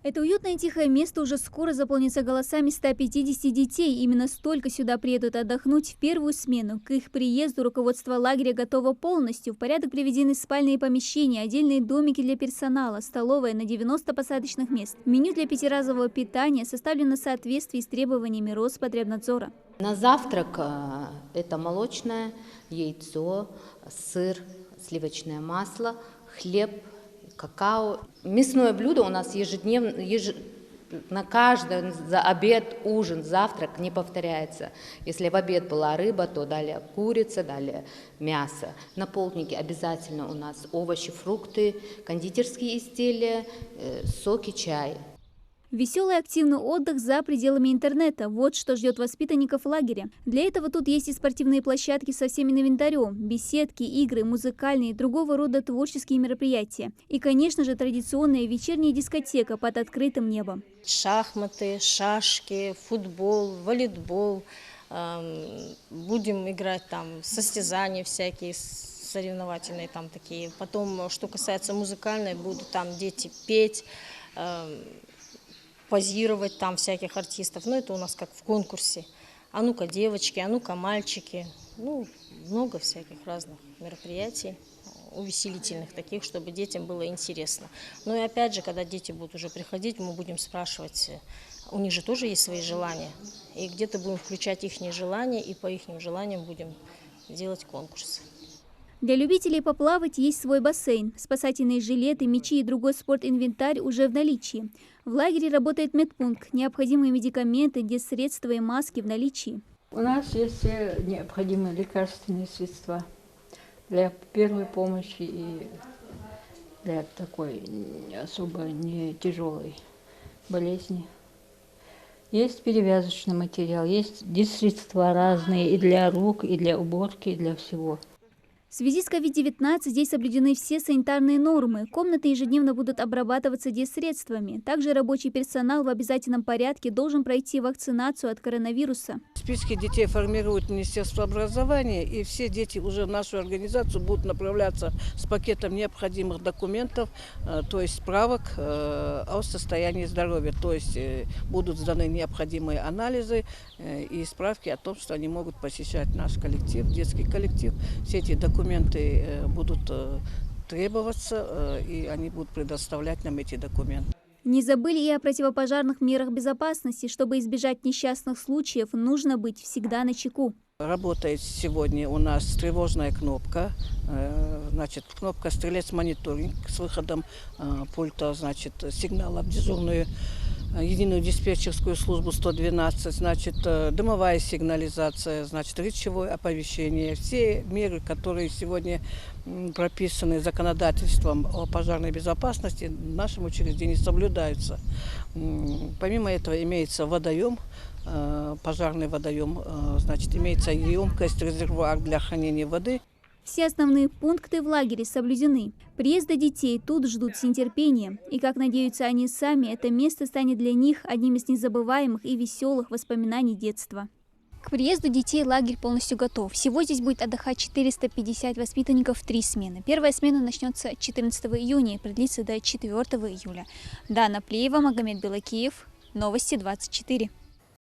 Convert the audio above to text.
Это уютное и тихое место уже скоро заполнится голосами 150 детей. Именно столько сюда приедут отдохнуть в первую смену. К их приезду руководство лагеря готово полностью. В порядок приведены спальные помещения, отдельные домики для персонала, столовая на 90 посадочных мест. Меню для пятиразового питания составлено в соответствии с требованиями Роспотребнадзора. На завтрак это молочное, яйцо, сыр, сливочное масло, хлеб, какао. Мясное блюдо у нас ежедневно, на каждый за обед, ужин, завтрак не повторяется. Если в обед была рыба, то далее курица, далее мясо. На полднике обязательно у нас овощи, фрукты, кондитерские изделия, соки, чай. Веселый активный отдых за пределами интернета – вот что ждет воспитанников лагеря. Для этого тут есть и спортивные площадки со всем инвентарем, беседки, игры, музыкальные и другого рода творческие мероприятия. И, конечно же, традиционная вечерняя дискотека под открытым небом. Шахматы, шашки, футбол, волейбол. Будем играть там состязания всякие, соревновательные там такие. Потом, что касается музыкальной, будут там дети петь, позировать там всяких артистов. Но это у нас как в конкурсе. А ну-ка девочки, а ну-ка мальчики. Ну, много всяких разных мероприятий, увеселительных таких, чтобы детям было интересно. Ну и опять же, когда дети будут уже приходить, мы будем спрашивать, у них же тоже есть свои желания. И где-то будем включать их желания, и по их желаниям будем делать конкурсы. Для любителей поплавать есть свой бассейн. Спасательные жилеты, мечи и другой спортинвентарь уже в наличии. В лагере работает медпункт. Необходимые медикаменты, диссредства и маски в наличии. У нас есть все необходимые лекарственные средства для первой помощи и для такой особо не тяжелой болезни. Есть перевязочный материал, есть диссредства разные и для рук, и для уборки, и для всего. В связи с COVID-19 здесь соблюдены все санитарные нормы. Комнаты ежедневно будут обрабатываться диссредствами. Также рабочий персонал в обязательном порядке должен пройти вакцинацию от коронавируса. Списки детей формирует Министерство образования, и все дети уже в нашу организацию будут направляться с пакетом необходимых документов, то есть справок о состоянии здоровья. То есть будут сданы необходимые анализы и справки о том, что они могут посещать наш коллектив, детский коллектив. Все эти документы будут требоваться, и они будут предоставлять нам эти документы. Не забыли и о противопожарных мерах безопасности. Чтобы избежать несчастных случаев, нужно быть всегда начеку. Работает сегодня у нас тревожная кнопка, значит, кнопка «Стрелец-мониторинг» с выходом пульта, значит, сигнала в дежурную единую диспетчерскую службу 112, значит, дымовая сигнализация, значит, речевое оповещение. Все меры, которые сегодня прописаны законодательством о пожарной безопасности, в нашем учреждении соблюдаются. Помимо этого имеется водоем, пожарный водоем, значит, имеется емкость, резервуар для хранения воды. Все основные пункты в лагере соблюдены. Приезда детей тут ждут с нетерпением. И, как надеются они сами, это место станет для них одним из незабываемых и веселых воспоминаний детства. К приезду детей лагерь полностью готов. Всего здесь будет отдыхать 450 воспитанников в 3 смены. Первая смена начнется 14 июня и продлится до 4 июля. Дана Плеева, Магомед Белакиев. Новости 24.